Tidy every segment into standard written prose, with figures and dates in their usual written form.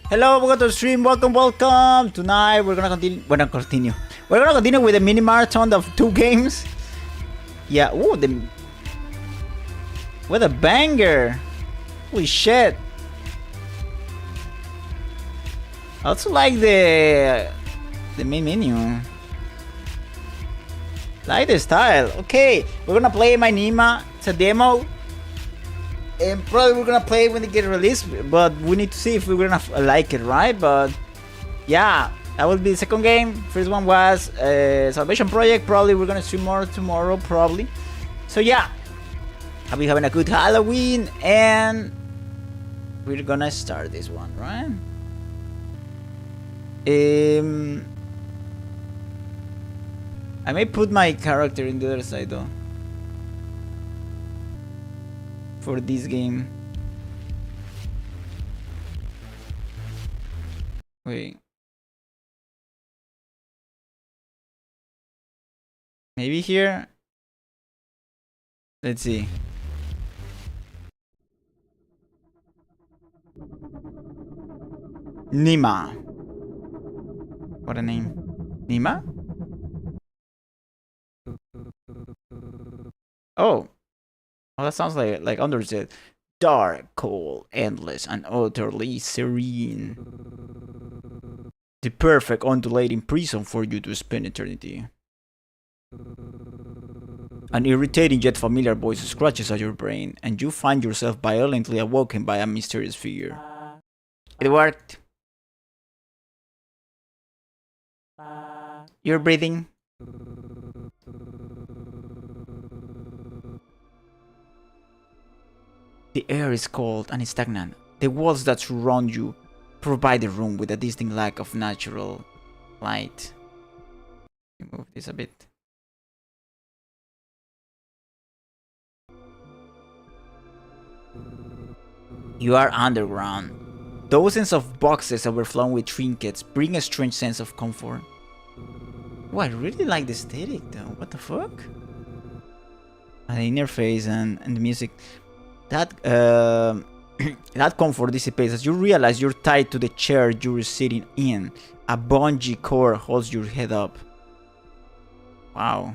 Hello, welcome to the stream. Welcome. Tonight we're gonna continue. We're gonna continue with a mini marathon of 2 games. Yeah. Ooh, what a banger! Holy shit! I also like the main menu. Like the style. Okay, we're gonna play my Nima. It's a demo. And probably we're gonna play it when it gets released, but we need to see if we're gonna like it, right? But yeah, that will be the second game. First one was Salvation Project. Probably we're gonna stream more tomorrow, probably. So yeah, I'll be having a good Halloween, and we're gonna start this one, right? I may put my character in the other side though. For this game. Wait. Maybe here? Let's see. Nima. What a name. Nima? Oh. Oh, that sounds like Undertale. Dark, cold, endless, and utterly serene. The perfect undulating prison for you to spend eternity. An irritating yet familiar voice scratches at your brain, and you find yourself violently awoken by a mysterious figure. It worked. You're breathing. The air is cold and stagnant. The walls that surround you provide the room with a distinct lack of natural light. Let me move this a bit. You are underground. Dozens of boxes overflowing with trinkets bring a strange sense of comfort. Oh, I really like the aesthetic though. What the fuck? And the interface and the music. That that comfort dissipates as you realize you're tied to the chair you're sitting in. A bungee cord holds your head up. Wow.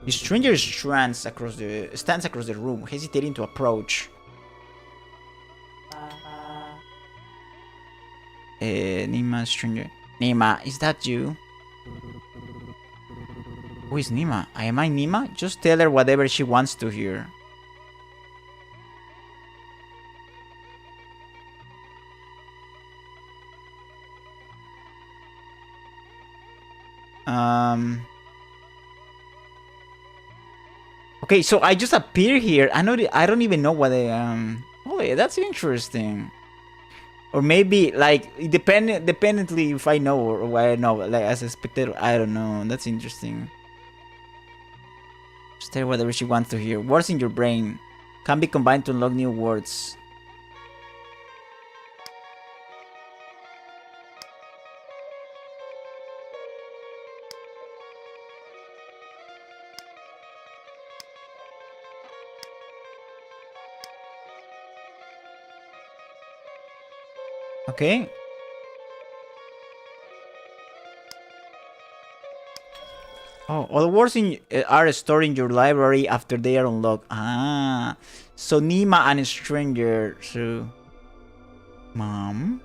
The stranger stands across the room, hesitating to approach. Nima, stranger. Nima, is that you? Who is Nima? Am I Nima? Just tell her whatever she wants to hear. Okay, so I just appear here. I don't even know what I Oh, yeah, that's interesting. Or maybe like dependently if I know or what I know, like as a spectator, I don't know. That's interesting. Just tell whatever she wants to hear. Words in your brain can be combined to unlock new words. Okay. Oh, all the words are stored in your library after they are unlocked. Ah, so Nima and a stranger. So, Mom.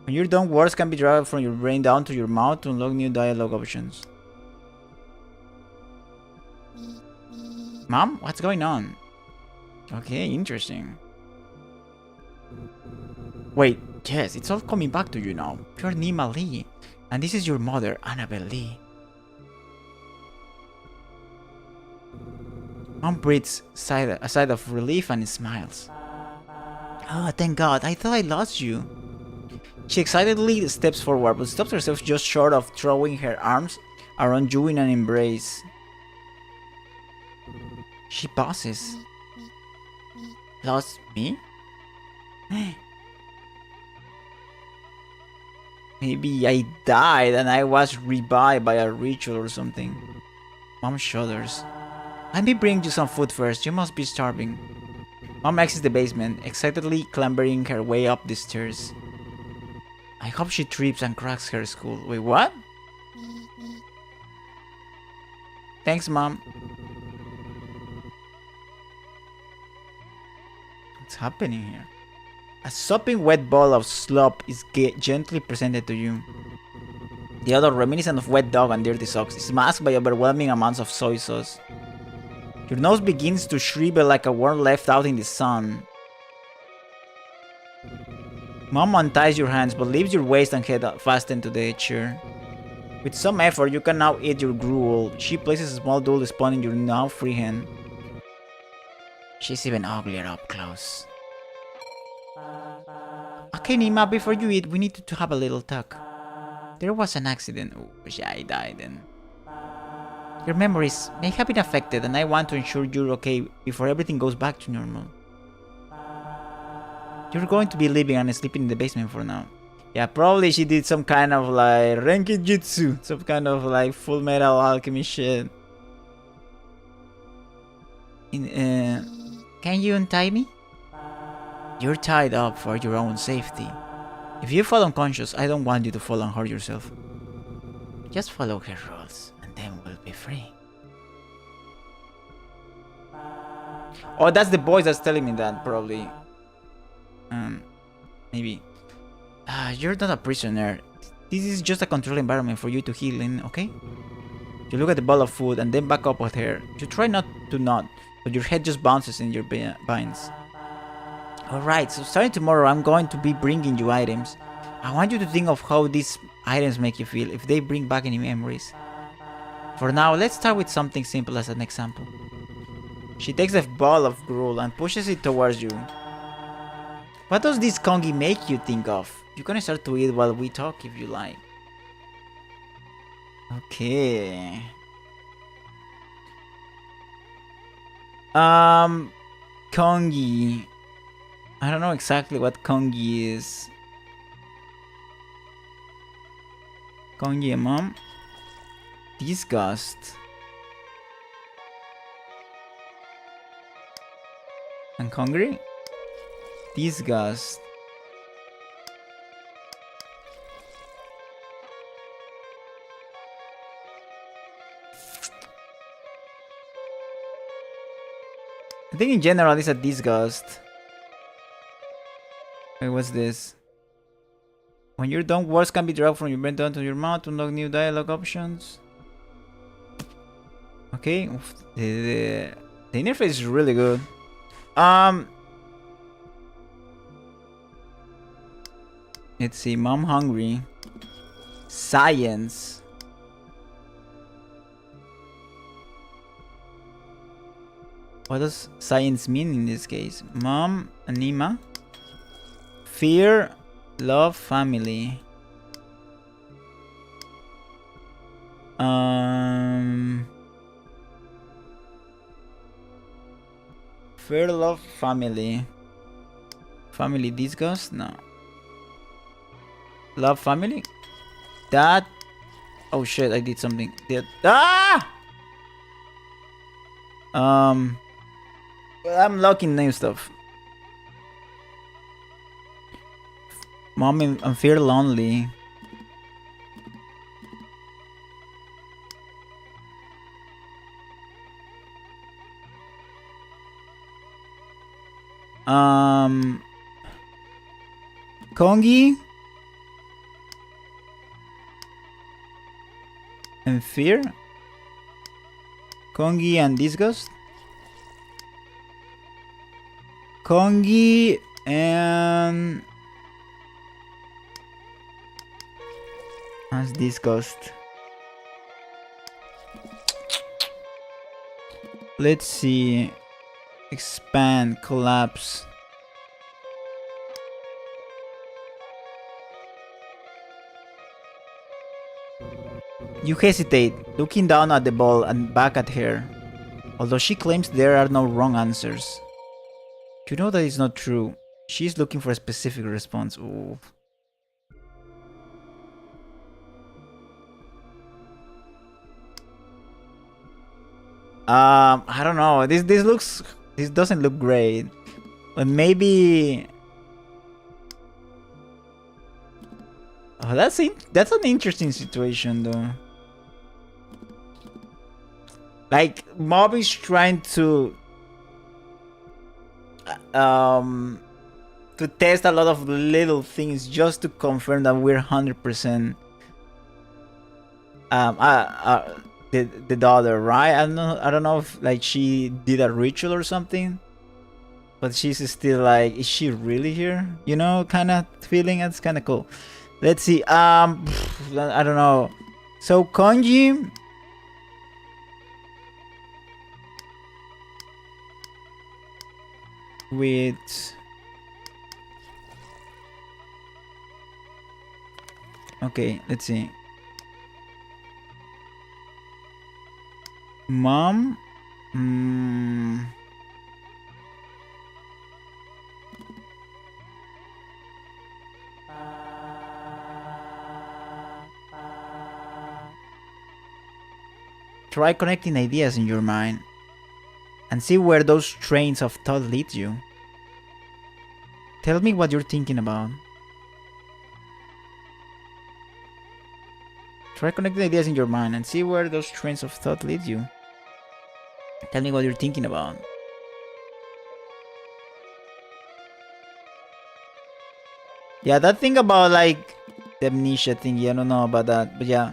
When you're done, words can be dragged from your brain down to your mouth to unlock new dialogue options. Mom, what's going on? Okay, interesting. Wait, yes, it's all coming back to you now. You're Nima Lee, and this is your mother, Annabelle Lee. Mom breathes a sigh of relief and smiles. Oh, thank God, I thought I lost you. She excitedly steps forward, but stops herself just short of throwing her arms around you in an embrace. She pauses. Lost me? Maybe I died and I was revived by a ritual or something. Mom shudders. Let me bring you some food first. You must be starving. Mom exits the basement, excitedly clambering her way up the stairs. I hope she trips and cracks her skull. Wait, what? Thanks, Mom. What's happening here? A sopping wet ball of slop is gently presented to you. The odor, reminiscent of wet dog and dirty socks, is masked by overwhelming amounts of soy sauce. Your nose begins to shrivel like a worm left out in the sun. Mom unties your hands but leaves your waist and head fastened to the chair. With some effort, you can now eat your gruel. She places a small doll spawn in your now free hand. She's even uglier up close. Okay, Nima, before you eat, we need to have a little talk. There was an accident. Oh, yeah, I died then. Your memories may have been affected, and I want to ensure you're okay before everything goes back to normal. You're going to be living and sleeping in the basement for now. Yeah, probably she did some kind of like Renkijutsu, some kind of like Full Metal Alchemy shit. Can you untie me? You're tied up for your own safety. If you fall unconscious, I don't want you to fall and hurt yourself. Just follow her rules, and then we'll be free. Oh, that's the voice that's telling me that, probably. Maybe. You're not a prisoner. This is just a controlled environment for you to heal in, okay? You look at the bowl of food and then back up with her. You try not to nod, but your head just bounces in your binds. Alright, so starting tomorrow I'm going to be bringing you items. I want you to think of how these items make you feel, if they bring back any memories. For now, let's start with something simple as an example. She takes a ball of gruel and pushes it towards you. What does this kongi make you think of? You can start to eat while we talk if you like. Okay. Kongi. I don't know exactly what kongi is. Kongi, Mom. Disgust. And hungry? Disgust. I think in general it's a disgust. Wait, what's this? When you're done, words can be dragged from your brain down to your mouth to unlock new dialogue options. Okay, the interface is really good. Let's see, Mom hungry. Science. What does science mean in this case? Mom, Nima. Fear, love, family. Fear, love, family. Family disgust? No. Love, family? That. Oh shit, I did something. I'm locking new stuff. Mom and fear lonely. Kongi and fear. Kongi and disgust. Kongi and as disgust. Let's see. Expand, collapse. You hesitate, looking down at the ball and back at her. Although she claims there are no wrong answers. You know that it's not true. She's looking for a specific response. Ooh. I don't know. This doesn't look great. But maybe... Oh, that's an interesting situation though. Like, Mob is trying to test a lot of little things just to confirm that we're 100% the daughter, right? I don't know if like she did a ritual or something, but she's still like, is she really here? You know, kind of feeling. It's kind of cool. Let's see. I don't know. So Konji. With okay, let's see. Mom. Try connecting ideas in your mind and see where those trains of thought lead you. Tell me what you're thinking about. Try connecting ideas in your mind and see where those trains of thought lead you. Tell me what you're thinking about. Yeah, that thing about like the amnesia thing, yeah, I don't know about that, but yeah.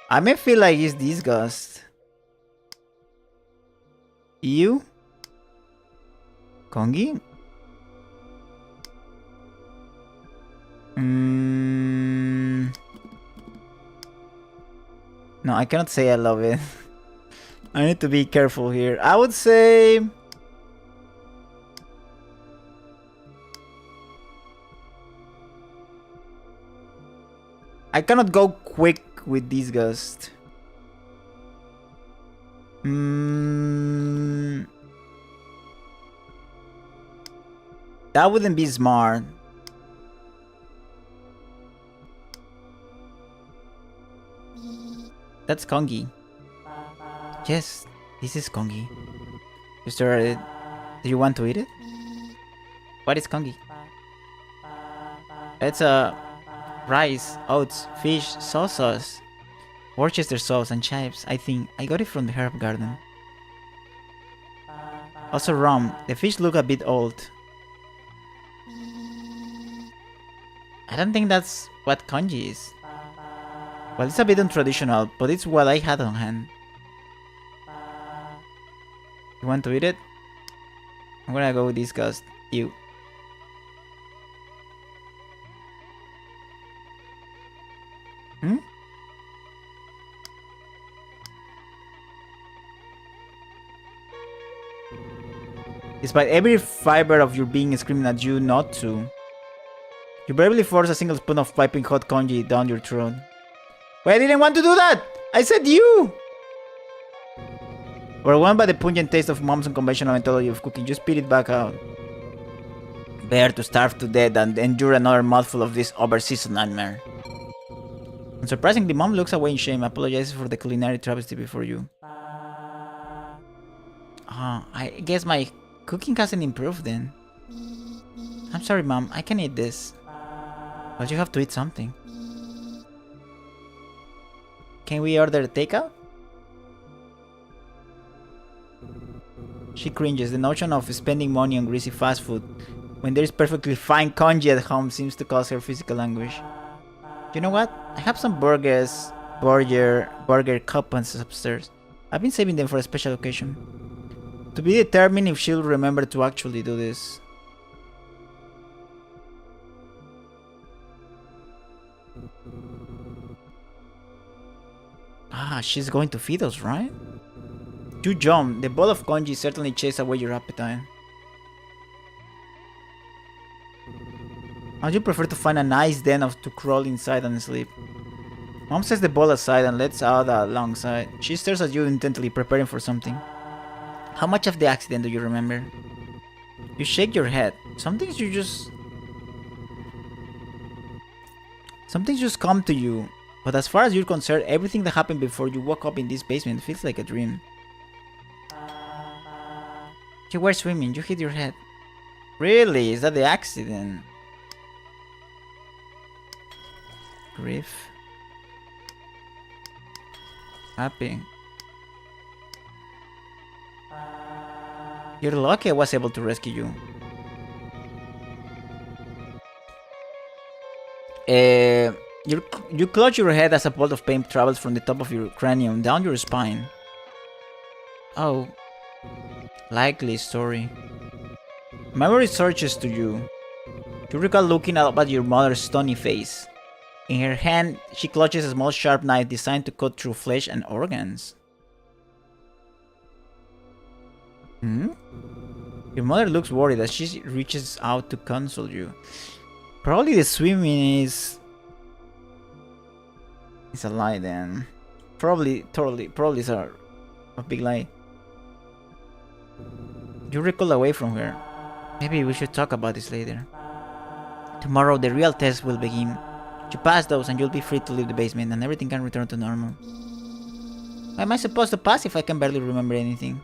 I may feel like it's disgust. You? Kongi? No, I cannot say I love it. I need to be careful here. I would say... I cannot go quick with disgust. That wouldn't be smart. That's Kongi. Yes, this is Kongi. You started. Do you want to eat it? What is Kongi? It's rice, oats, fish, soy sauce, Worcester sauce, and chives. I think I got it from the herb garden. Also rum. The fish look a bit old. I don't think that's what Kongi is. Well, it's a bit untraditional, but it's what I had on hand. You want to eat it? I'm gonna go with disgust. You. Despite every fiber of your being screaming at you not to, you bravely force a single spoon of piping hot congee down your throat. Wait, I didn't want to do that! I said you! Overwhelmed by the pungent taste of mom's unconventional methodology of cooking, you spit it back out. Better to starve to death than endure another mouthful of this overseasoned nightmare. Unsurprisingly, mom looks away in shame, apologizes for the culinary travesty before you. I guess my cooking hasn't improved then. I'm sorry, mom, I can eat this. But you have to eat something. Can we order takeout? She cringes. The notion of spending money on greasy fast food when there is perfectly fine congee at home seems to cause her physical anguish. You know what? I have some burger coupons upstairs. I've been saving them for a special occasion. To be determined if she'll remember to actually do this. She's going to feed us, right? You jump. The bowl of congee certainly chased away your appetite. How'd you prefer to find a nice den to crawl inside and sleep? Mom sets the bowl aside and lets out alongside. She stares at you intently, preparing for something. How much of the accident do you remember? You shake your head. Some things just come to you, But as far as you're concerned, everything that happened before you woke up in this basement feels like a dream. You were swimming, you hit your head. Really? Is that the accident? Grief. Happy. You're lucky I was able to rescue you. You clutch your head as a bolt of pain travels from the top of your cranium down your spine. Oh. Likely story. Memory surges to you. You recall looking up at your mother's stony face. In her hand, she clutches a small sharp knife designed to cut through flesh and organs. Your mother looks worried as she reaches out to console you. Probably the swimming is a lie then. Probably is a big lie. You recoil away from her. Maybe we should talk about this later. Tomorrow the real test will begin. You pass those and you'll be free to leave the basement and everything can return to normal. How am I supposed to pass if I can barely remember anything?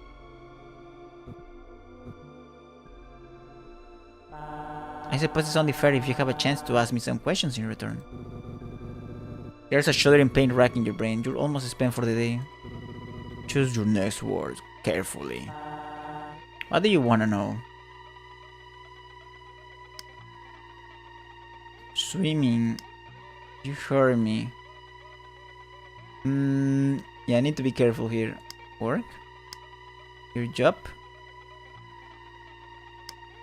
I suppose it's only fair if you have a chance to ask me some questions in return. There's a shuddering pain racking your brain. You're almost spent for the day. Choose your next words carefully. What do you want to know? Swimming. You heard me. Yeah, I need to be careful here. Work? Your job?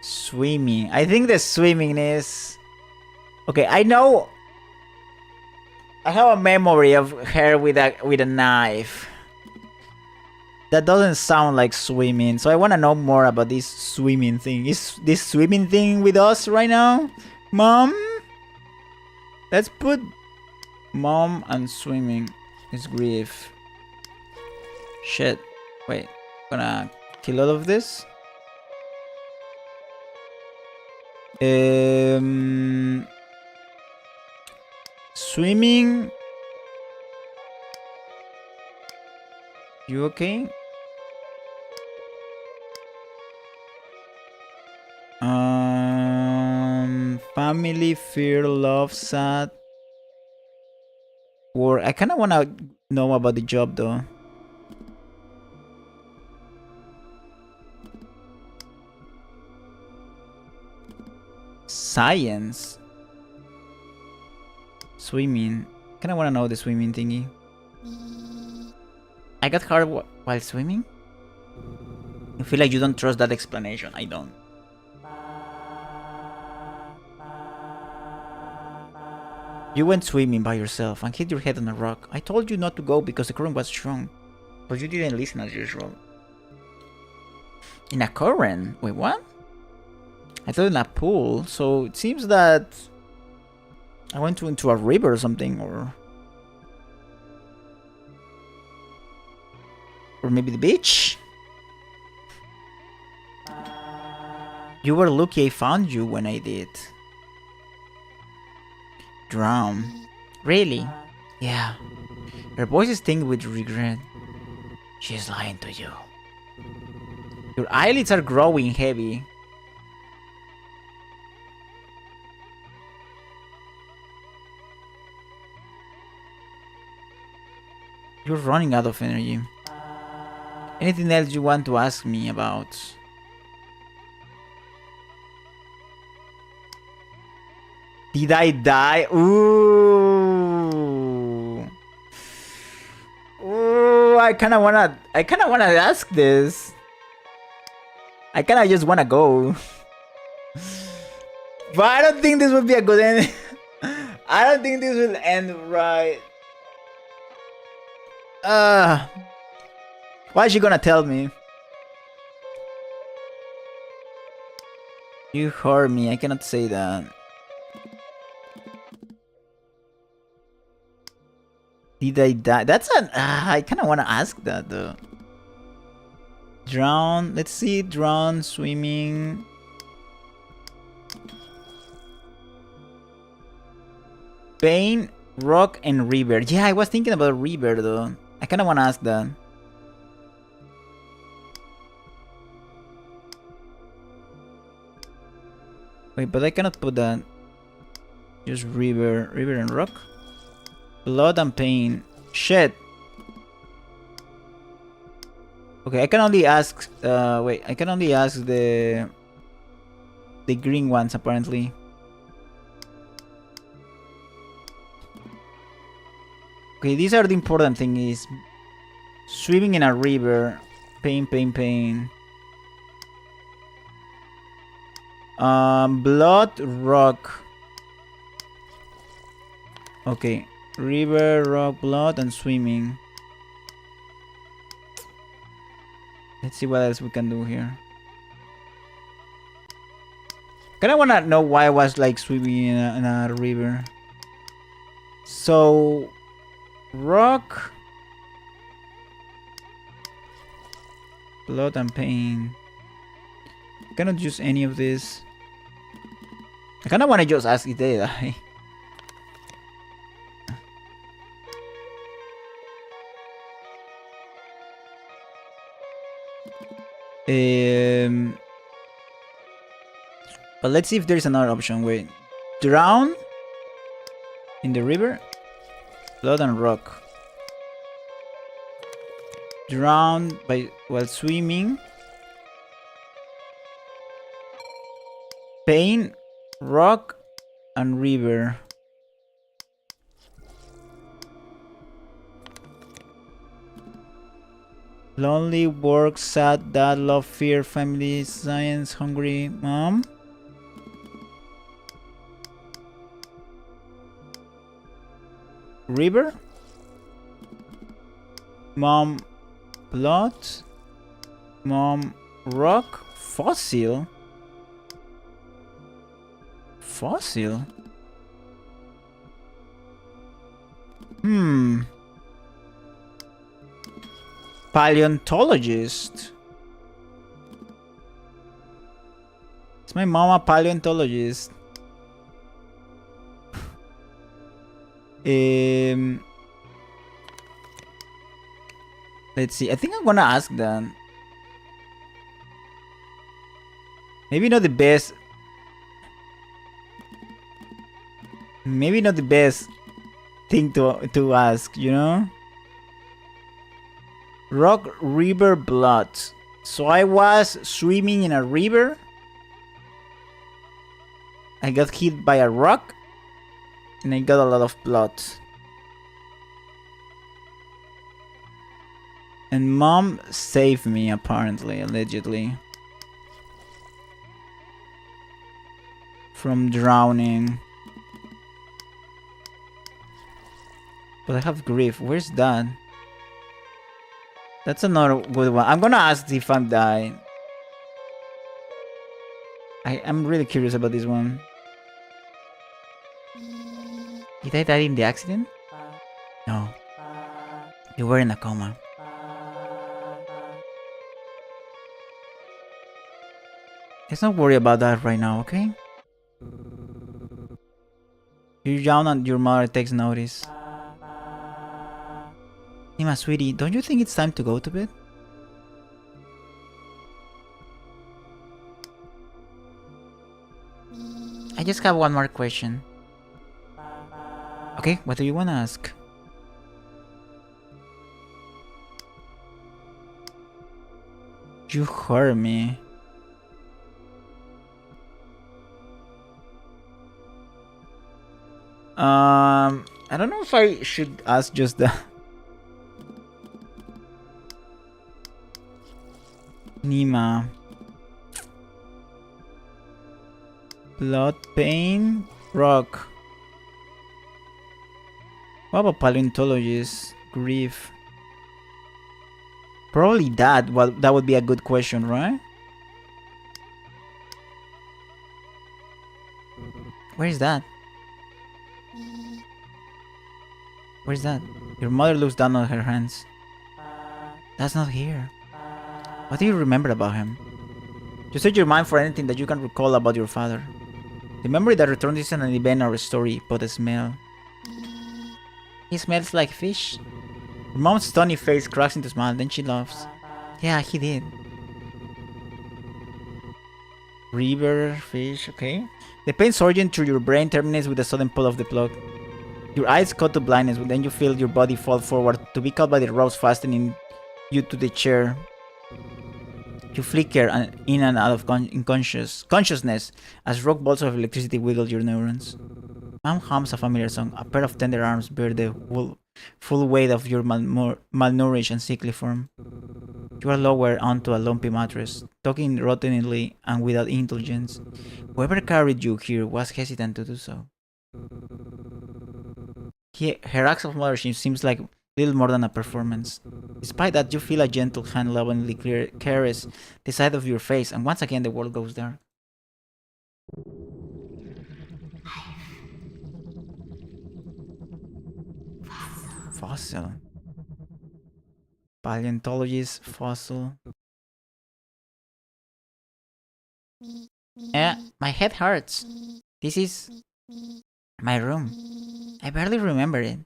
Swimming. I think the swimming is... Okay, I know... I have a memory of her with a knife. That doesn't sound like swimming, so I want to know more about this swimming thing. Is this swimming thing with us right now? Mom? Let's put mom and swimming. It's grief. Shit. Wait. Gonna kill all of this? Swimming. You okay? Family, fear, love, sad. Work. I kind of want to know about the job though. Science. Swimming. Kind of want to know the swimming thingy. I got hurt while swimming? I feel like you don't trust that explanation. I don't. You went swimming by yourself and hit your head on a rock. I told you not to go because the current was strong. But you didn't listen as usual. In a current? Wait, what? I thought in a pool, so it seems that I went into a river or something, or maybe the beach? You were lucky I found you when I did. Drown. Really? Yeah. Her voice is tinged with regret. She's lying to you. Your eyelids are growing heavy. You're running out of energy. Anything else you want to ask me about? Did I die? Ooh. Ooh, I kinda wanna ask this. I kinda just wanna go. But I don't think this would be a good end. I don't think this will end right. Why is she gonna tell me? You heard me, I cannot say that. Did I die? That's an... I kinda wanna ask that though. Drown, let's see, drown, swimming. Pain, Rock and river. Yeah, I was thinking about river though. I kind of want to ask that. Wait, but I cannot put that. Just river and rock. Blood and pain. Shit. Okay, I can only ask. Wait, I can only ask the green ones apparently. Okay, these are the important thing is swimming in a river. Pain, pain, pain. Blood, rock. Okay, river, rock, blood, and swimming. Let's see what else we can do here. Kinda wanna know why I was like swimming in a river. So, rock, blood, and pain. I cannot use any of this. I kinda wanna just ask if they die. But let's see if there's another option. Wait. Drown in the river. Blood and rock. Drown while swimming. Pain, rock, and river. Lonely, work, sad, dad, love, fear, family, science, hungry, mom. River. Mom, blood. Mom, rock, fossil. Fossil? Paleontologist. Is my mom a paleontologist? Let's see. I think I'm gonna ask that. Maybe not the best. Maybe not the best thing to ask, you know? Rock, river, blood. So I was swimming in a river. I got hit by a rock. And I got a lot of blood. And mom saved me, apparently, allegedly. From drowning. But I have grief. Where's that? That's another good one. I'm gonna ask if I'm dying. I'm really curious about this one. Did I die in the accident? No. You were in a coma. Let's not worry about that right now, okay? You're down and your mother takes notice. Nima, sweetie, don't you think it's time to go to bed? I just have one more question. Okay, what do you want to ask? You heard me. I don't know if I should ask just that. Nima. Blood, pain, rock. What about paleontologist? Grief. Probably that. Well, that would be a good question, right? Where is that? Where's that? Your mother looks down on her hands. That's not here. What do you remember about him? Just search your mind for anything that you can recall about your father. The memory that returns isn't an event or a story, but a smell. He smells like fish. Her mom's stony face cracks into a smile, then she laughs. Yeah, he did. River, fish, okay. The pain surging through your brain terminates with a sudden pull of the plug. Your eyes cut to blindness, then you feel your body fall forward to be caught by the ropes fastening you to the chair. You flicker in and out of consciousness as rock bolts of electricity wiggle your neurons. Mom hums a familiar song. A pair of tender arms bear the full weight of your malnourished and sickly form. You are lowered onto a lumpy mattress, talking rottenly and without indulgence. Whoever carried you here was hesitant to do so. Her acts of mothership seems like little more than a performance. Despite that, you feel a gentle hand lovingly caress the side of your face, and once again the world goes dark. Fossil. Paleontologist, fossil. My head hurts. This is my room. I barely remember it.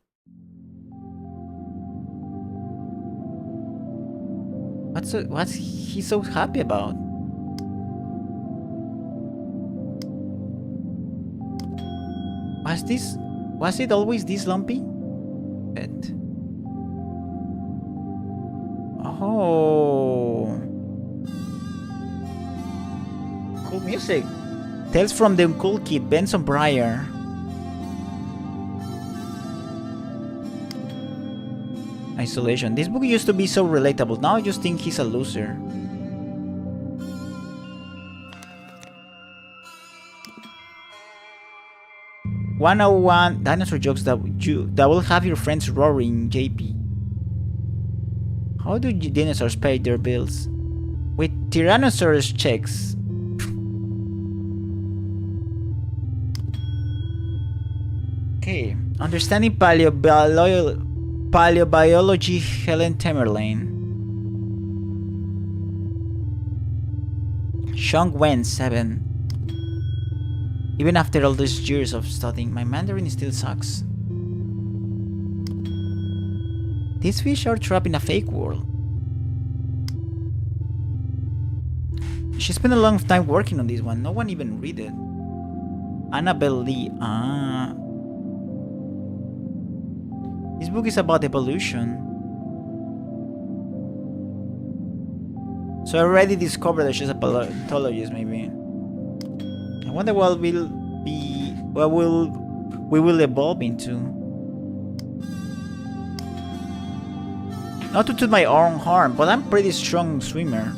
What's he so happy about? Was it always this lumpy? Oh. Cool music. Tales from the Uncool Kid, Benson Briar. Isolation. This book used to be so relatable. Now I just think he's a loser. "101 dinosaur jokes that will have your friends roaring, JP." How do dinosaurs pay their bills? With Tyrannosaurus checks. Okay. Understanding Paleobiology, Helen Tamerlane. Sean Wen, 7. Even after all these years of studying, my Mandarin still sucks. These fish are trapped in a fake world. She spent a long time working on this one. No one even read it. Annabelle Lee. This book is about evolution. So I already discovered that she's a paleontologist, maybe. I wonder what we will evolve into. Not to toot my own horn, but I'm pretty strong swimmer.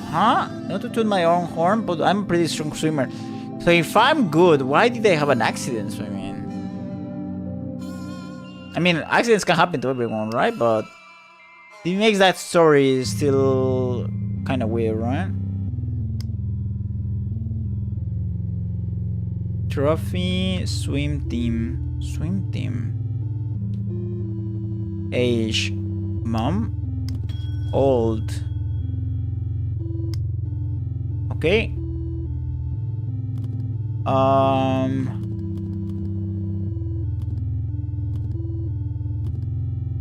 Huh? Not to toot my own horn, but I'm a pretty strong swimmer. So if I'm good, why did I have an accident swimming? I mean, accidents can happen to everyone, right? But it makes that story still kind of weird, right? Trophy, swim team. Swim team. Age. Mom. Old. Okay.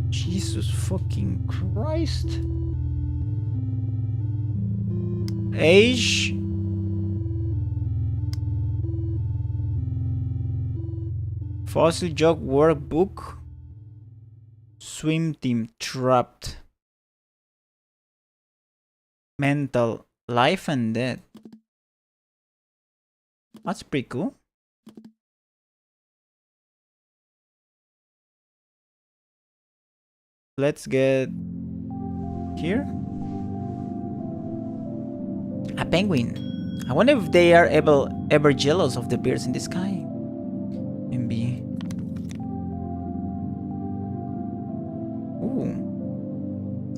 Jesus fucking Christ. Age. Fossil joke workbook. Swim team trapped. Mental. Life and death. That's pretty cool. Let's get here. A penguin. I wonder if they are ever jealous of the birds in the sky. MB. Ooh.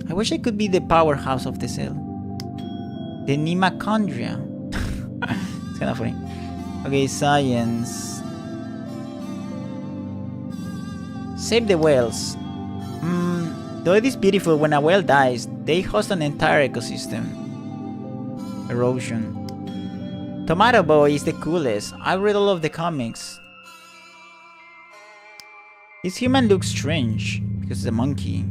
I wish I could be the powerhouse of the cell. The Nima-chondria. It's kind of funny. Okay, science. Save the whales. Though it is beautiful, when a whale dies, they host an entire ecosystem. Erosion. Tomato Boy is the coolest. I read all of the comics. This human looks strange because it's a monkey.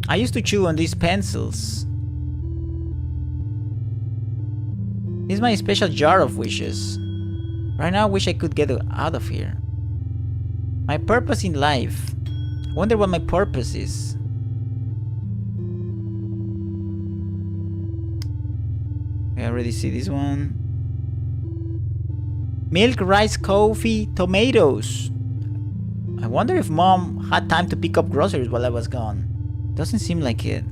I used to chew on these pencils. This is my special jar of wishes. Right now I wish I could get out of here. My purpose in life. I wonder what my purpose is. I already see this one. Milk, rice, coffee, tomatoes. I wonder if mom had time to pick up groceries while I was gone. Doesn't seem like it.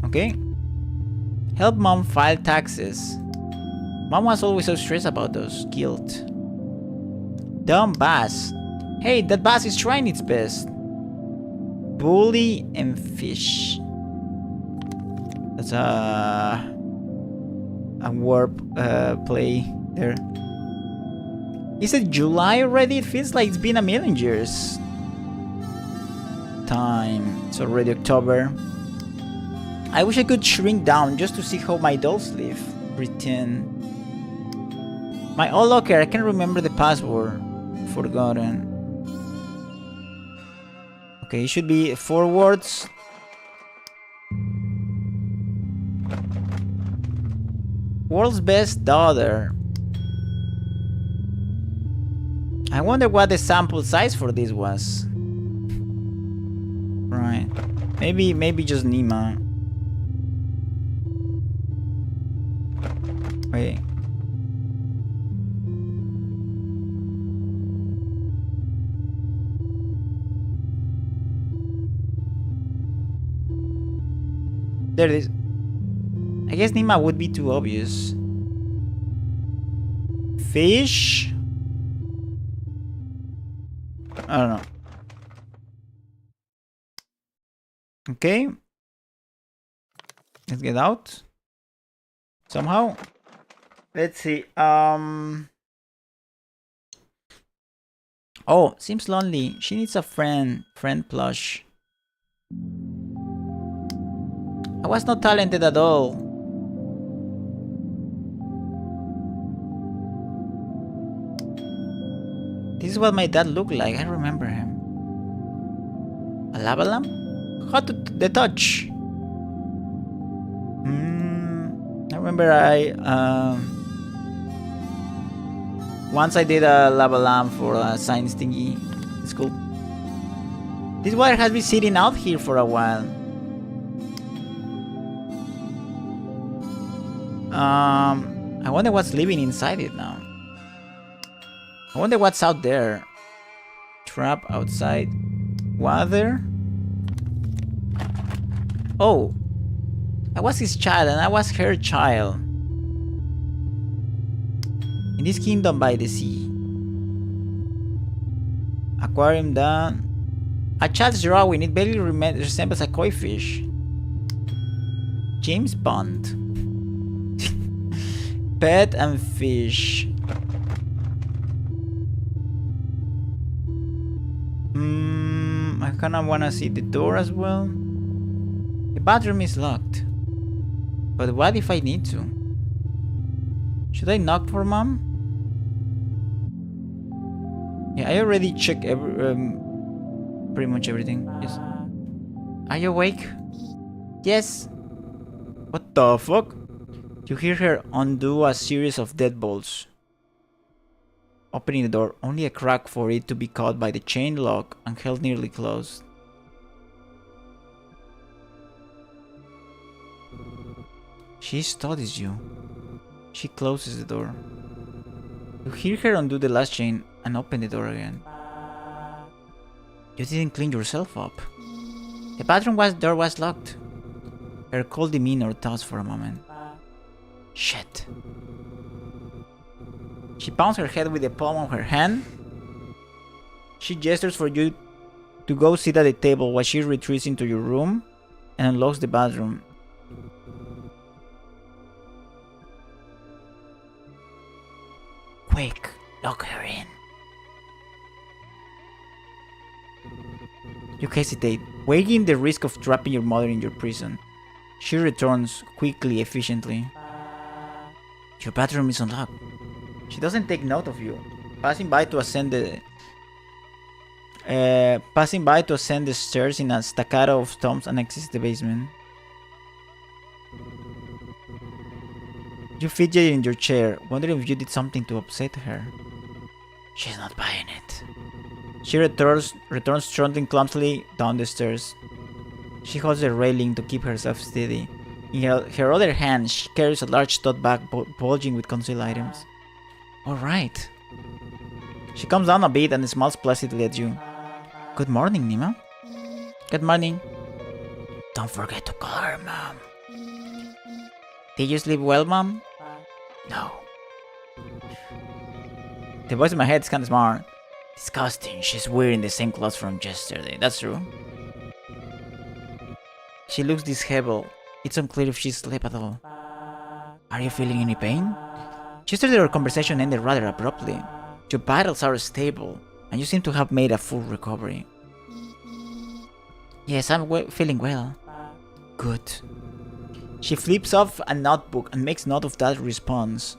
Okay. Help mom file taxes. Mom was always so stressed about those. Guilt. Dumb bass. Hey, that bass is trying its best. Bully and fish. That's a warp play there. Is it July already? It feels like it's been a million years. Time. It's already October. I wish I could shrink down just to see how my dolls live. Pretend. My old locker, I can't remember the password. Forgotten. Okay, it should be 4 words. World's best daughter. I wonder what the sample size for this was. Right. Maybe just Nima. Wait. There it is. I guess Nima would be too obvious. Fish? I don't know. Okay. Let's get out. Somehow. Let's see. Oh, seems lonely. She needs a friend. Friend plush. I was not talented at all. This is what my dad looked like. I remember him. A lava lamp? How to the touch? I remember once I did a lava lamp for a science thingy in school. This water has been sitting out here for a while. I wonder what's living inside it now. I wonder what's out there. Trap outside. Water. Oh. I was his child and I was her child. In this kingdom by the sea. Aquarium done. A child's drawing. It barely resembles a koi fish. James Bond. Pet and fish. I kinda wanna see the door as well. The bathroom is locked. But what if I need to? Should I knock for mom? Yeah, I already checked pretty much everything. Yes. Are you awake? Yes. What the fuck? You hear her undo a series of deadbolts. Opening the door, only a crack for it to be caught by the chain lock and held nearly closed. She studies you. She closes the door. You hear her undo the last chain and open the door again. You didn't clean yourself up. The bathroom door was locked. Her cold demeanor thoughts for a moment. Shit. She pounds her head with the palm of her hand. She gestures for you to go sit at the table while she retreats into your room and unlocks the bathroom. Quick, lock her in. You hesitate, weighing the risk of trapping your mother in your prison. She returns quickly, efficiently. Your bathroom is unlocked. She doesn't take note of you. Passing by to ascend the stairs in a staccato of stomps and exits the basement. You fidget in your chair, wondering if you did something to upset her. She's not buying it. She returns trundling clumsily down the stairs. She holds the railing to keep herself steady. In her other hand, she carries a large tote bag bulging with concealed items. Alright. She comes down a bit and smiles placidly at you. Good morning, Nima. Good morning. Don't forget to call her Mom. Did you sleep well, Mom? No. The voice in my head is kind of smart. Disgusting, she's wearing the same clothes from yesterday. That's true. She looks disheveled. It's unclear if she slept at all. Are you feeling any pain? Yesterday our conversation ended rather abruptly. Your vitals are stable, and you seem to have made a full recovery. Yes, I'm feeling well. Good. She flips off a notebook and makes note of that response.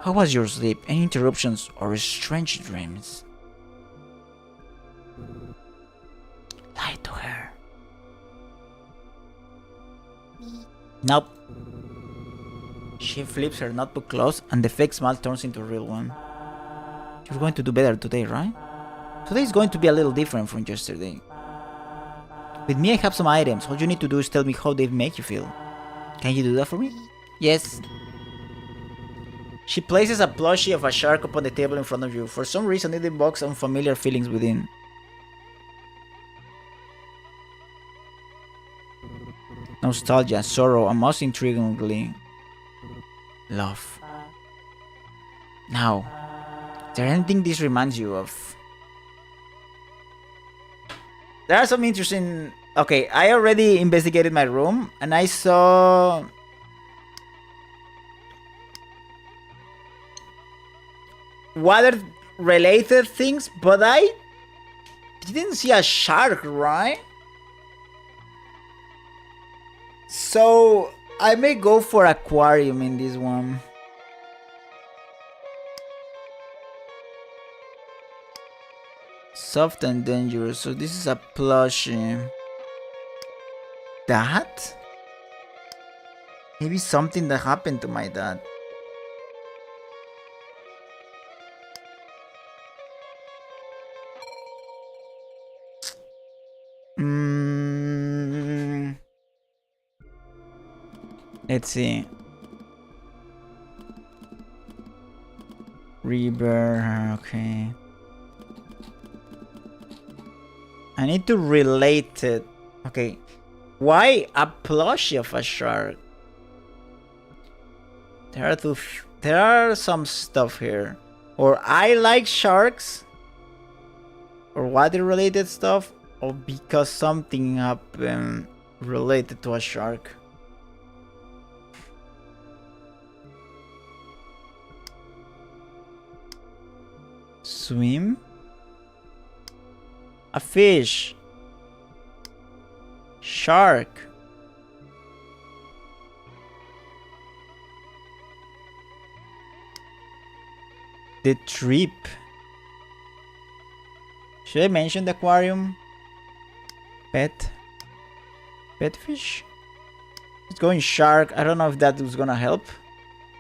How was your sleep? Any interruptions or strange dreams? Lie to her. Nope. She flips her notebook closed and the fake smile turns into a real one. You're going to do better today, right? Today is going to be a little different from yesterday. With me I have some items. All you need to do is tell me how they make you feel. Can you do that for me? Yes. She places a plushie of a shark upon the table in front of you. For some reason, it evokes unfamiliar feelings within. Nostalgia, sorrow, and most intriguingly, love. Now, is there anything this reminds you of? There are some interesting... Okay, I already investigated my room, and I saw... water-related things, but I didn't see a shark, right? So I may go for aquarium in this one. Soft and dangerous. So this is a plushie. That? Maybe something that happened to my dad. Let's see. Rebirth, okay. I need to relate it. Okay. Why a plushie of a shark? There are some stuff here. Or I like sharks. Or water related stuff. Or because something happened related to a shark. Swim? A fish. Shark. The trip. Should I mention the aquarium? Pet? Pet fish? It's going shark. I don't know if that was gonna help.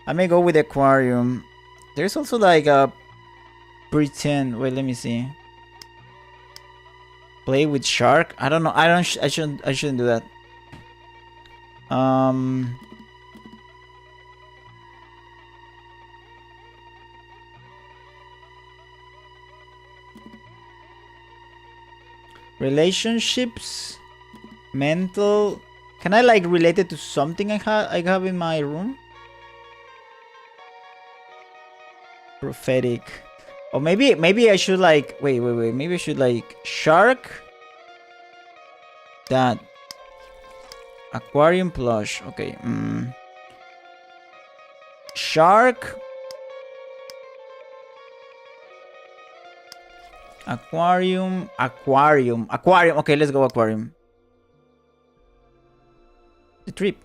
I may go with the aquarium. There's also like a pretend. Wait, let me see. Play with shark. I don't know. I shouldn't do that. Relationships, mental. Can I like relate it to something I have in my room? Prophetic. Or maybe I should like wait. Maybe I should like shark. That aquarium plush. Okay. Shark. Aquarium. Okay, let's go aquarium. The trip.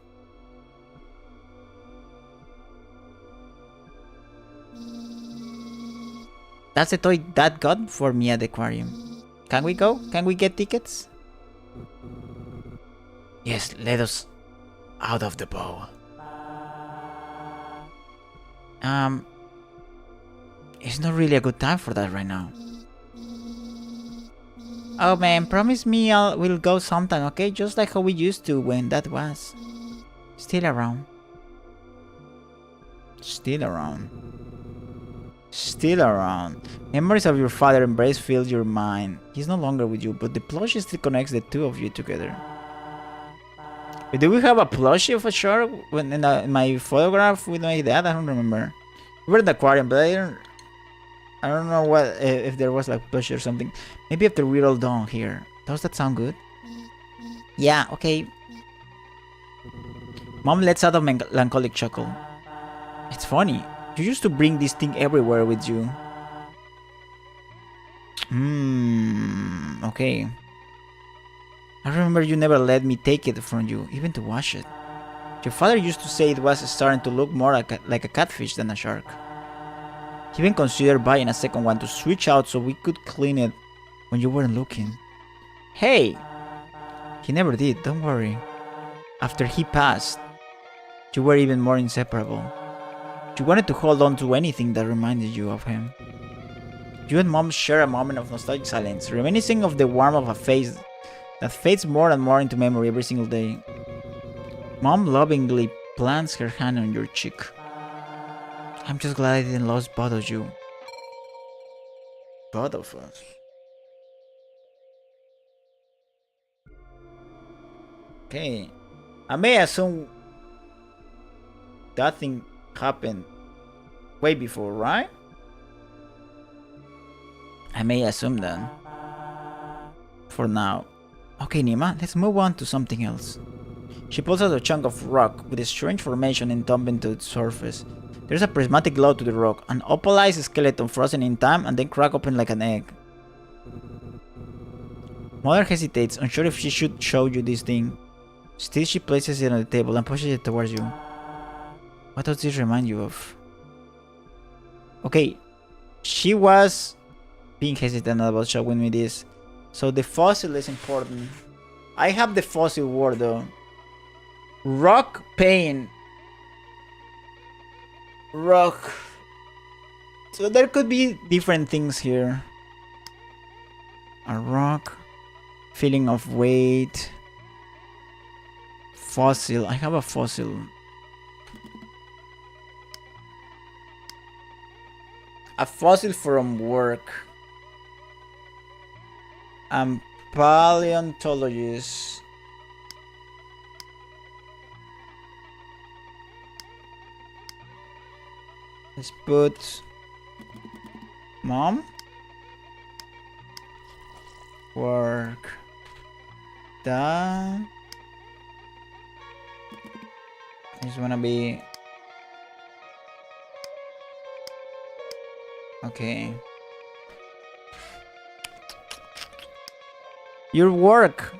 That's the toy Dad got for me at the aquarium. Can we go? Can we get tickets? Yes, let us out of the bowl. It's not really a good time for that right now. Oh man, promise me we'll go sometime, okay? Just like how we used to when that was. Still around. Still around. Still around. Memories of your father embrace fill your mind. He's no longer with you, but the plushie still connects the two of you together. Wait, do we have a plushie of a shark when in my photograph with my dad? I don't remember. We were in the aquarium, but I don't know what if there was like plushie or something. Maybe after we're all done here. Does that sound good? Yeah, okay. Mom lets out a melancholic chuckle. It's funny. You used to bring this thing everywhere with you. Okay. I remember you never let me take it from you, even to wash it. Your father used to say it was starting to look more like a catfish than a shark. He even considered buying a second one to switch out so we could clean it when you weren't looking. Hey! He never did, don't worry. After he passed, you were even more inseparable. You wanted to hold on to anything that reminded you of him. You and Mom share a moment of nostalgic silence, reminiscing of the warmth of a face that fades more and more into memory every single day. Mom lovingly plants her hand on your cheek. I'm just glad I didn't lose both of you. Both of us. Okay. I may assume that thing happened way before, right? I may assume that. For now. Okay, Nima, let's move on to something else. She pulls out a chunk of rock with a strange formation and dumping to its surface. There's a prismatic glow to the rock, an opalized skeleton frozen in time and then crack open like an egg. Mother hesitates, unsure if she should show you this thing. Still, she places it on the table and pushes it towards you. What does this remind you of? Okay, she was being hesitant about showing me this. So the fossil is important. I have the fossil word though. Rock pain. Rock. So there could be different things here. A rock. Feeling of weight. Fossil. I have a fossil. A fossil from work. I'm paleontologist. Let's put Mom. Work. Dad. I just wanna be okay. Your work.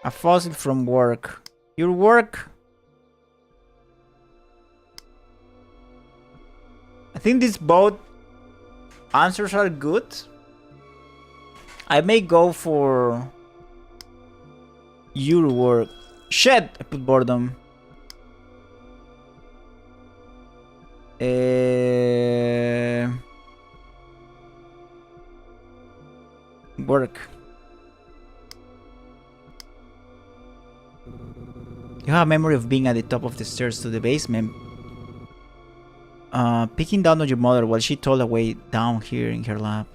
A fossil from work. Your work. I think these both answers are good. I may go for your work. Shit! I put boredom. Work. You have a memory of being at the top of the stairs to the basement, picking down on your mother while she told away down here in her lap.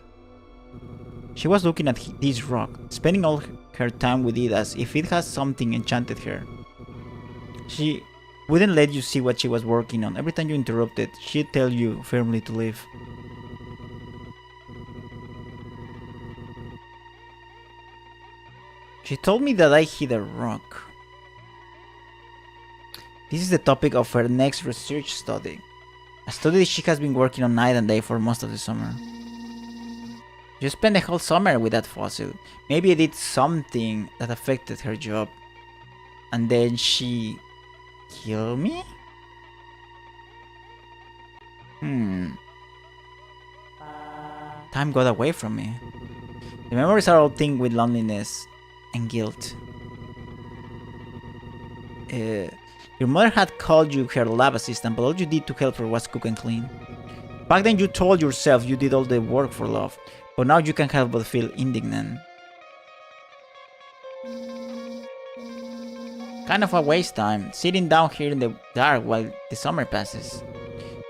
She was looking at this rock, spending all her time with it as if it has something enchanted her. She wouldn't let you see what she was working on. Every time you interrupted, she'd tell you firmly to leave. She told me that I hit a rock. This is the topic of her next research study. A study she has been working on night and day for most of the summer. You spent the whole summer with that fossil. Maybe it did something that affected her job. And then she killed me? Time got away from me. The memories are all tinged with loneliness and guilt. Your mother had called you her lab assistant, but all you did to help her was cook and clean. Back then you told yourself you did all the work for love, but now you can't help but feel indignant. Kind of a waste time, sitting down here in the dark while the summer passes.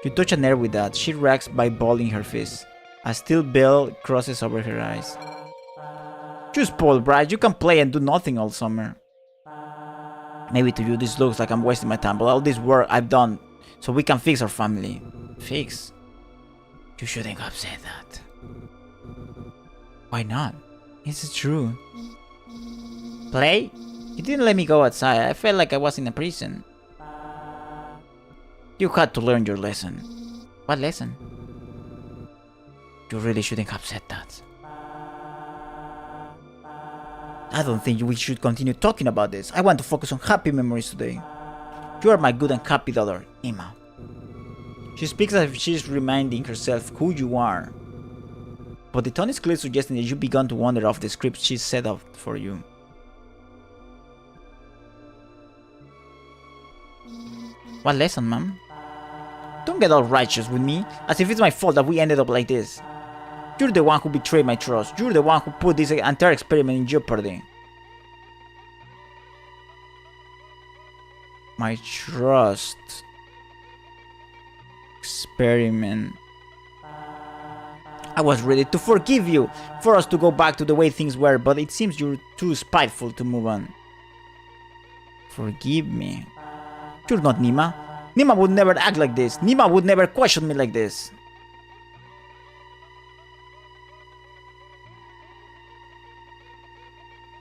You touch a nerve with that. She reacts by balling her fist. A steel bell crosses over her eyes. You spoiled brat, you can play and do nothing all summer. Maybe to you this looks like I'm wasting my time, but all this work I've done so we can fix our family. Fix? You shouldn't have said that. Why not? It's true. Play? You didn't let me go outside. I felt like I was in a prison. You had to learn your lesson. What lesson? You really shouldn't have said that. I don't think we should continue talking about this. I want to focus on happy memories today. You are my good and happy daughter, Nima. She speaks as if she's reminding herself who you are. But the tone is clearly suggesting that you begun to wander off the script she set up for you. What lesson, ma'am? Don't get all righteous with me, as if it's my fault that we ended up like this. You're the one who betrayed my trust. You're the one who put this entire experiment in jeopardy. My trust. Experiment. I was ready to forgive you, for us to go back to the way things were, but it seems you're too spiteful to move on. Forgive me. You're not Nima. Nima would never act like this. Nima would never question me like this.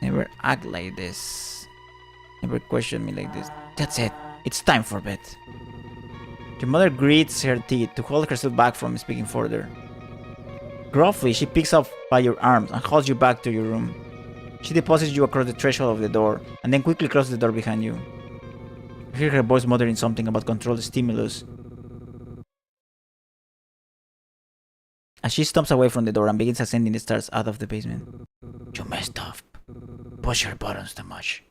Never act like this. Never question me like this. That's it. It's time for bed. Your mother grits her teeth to hold herself back from speaking further. Gruffly, she picks up by your arms and hauls you back to your room. She deposits you across the threshold of the door and then quickly closes the door behind you. You hear her voice muttering something about controlled stimulus as she stomps away from the door and begins ascending the stairs out of the basement. You messed up. Push her buttons too much.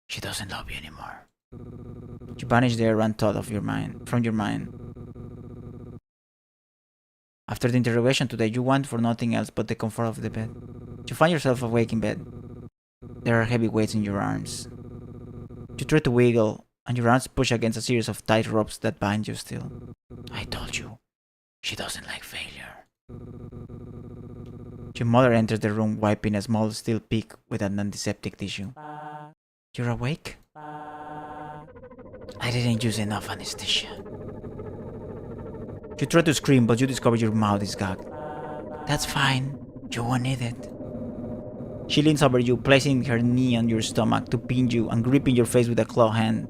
She doesn't love you anymore. You banish the errant thought from your mind. After the interrogation today, you want for nothing else but the comfort of the bed. You find yourself awake in bed. There are heavy weights in your arms. You try to wiggle, and your arms push against a series of tight ropes that bind you still. I told you, she doesn't like failure. Your mother enters the room wiping a small steel pick with an antiseptic tissue. You're awake? I didn't use enough anesthesia. You try to scream, but you discover your mouth is gagged. That's fine. You won't need it. She leans over you, placing her knee on your stomach to pin you and gripping your face with a claw hand.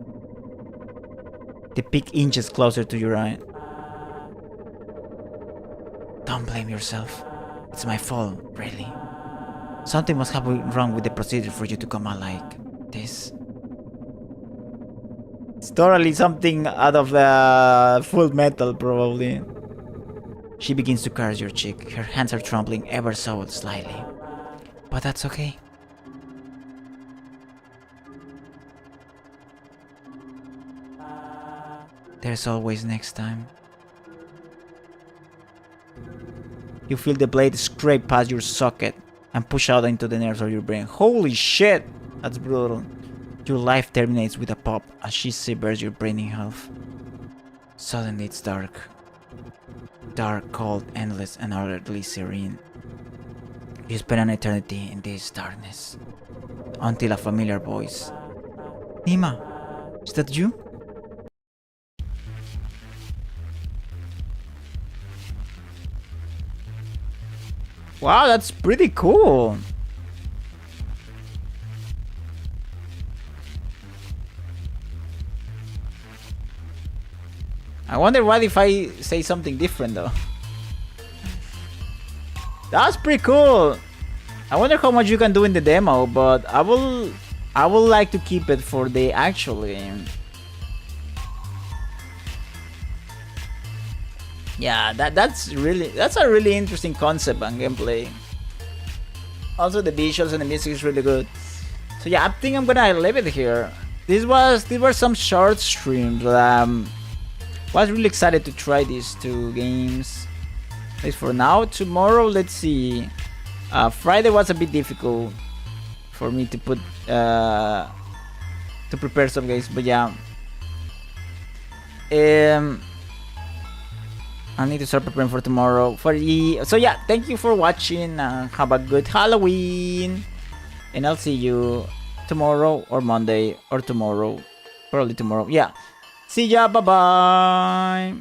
The pick inches closer to your eye. Don't blame yourself. It's my fault, really. Something must have been wrong with the procedure for you to come out like this. It's totally something out of Full Metal, probably. She begins to caress your cheek. Her hands are trembling ever so slightly. But that's okay. There's always next time. You feel the blade scrape past your socket and push out into the nerves of your brain. Holy shit! That's brutal. Your life terminates with a pop as she severs your brain in half. Suddenly it's dark. Dark, cold, endless, and utterly serene. You spend an eternity in this darkness. Until a familiar voice. Nima, is that you? Wow, that's pretty cool. I wonder what if I say something different though. That's pretty cool. I wonder how much you can do in the demo, but I will like to keep it for the actual game. Yeah, that's a really interesting concept and gameplay. Also, the visuals and the music is really good. So yeah, I think I'm gonna leave it here. These were some short streams. Was really excited to try these two games. At least for now. Tomorrow, let's see. Friday was a bit difficult for me to put to prepare some games, but yeah. I need to start preparing for tomorrow. So yeah, thank you for watching. Have a good Halloween, and I'll see you tomorrow or Monday or tomorrow, probably tomorrow. Yeah, see ya. Bye bye.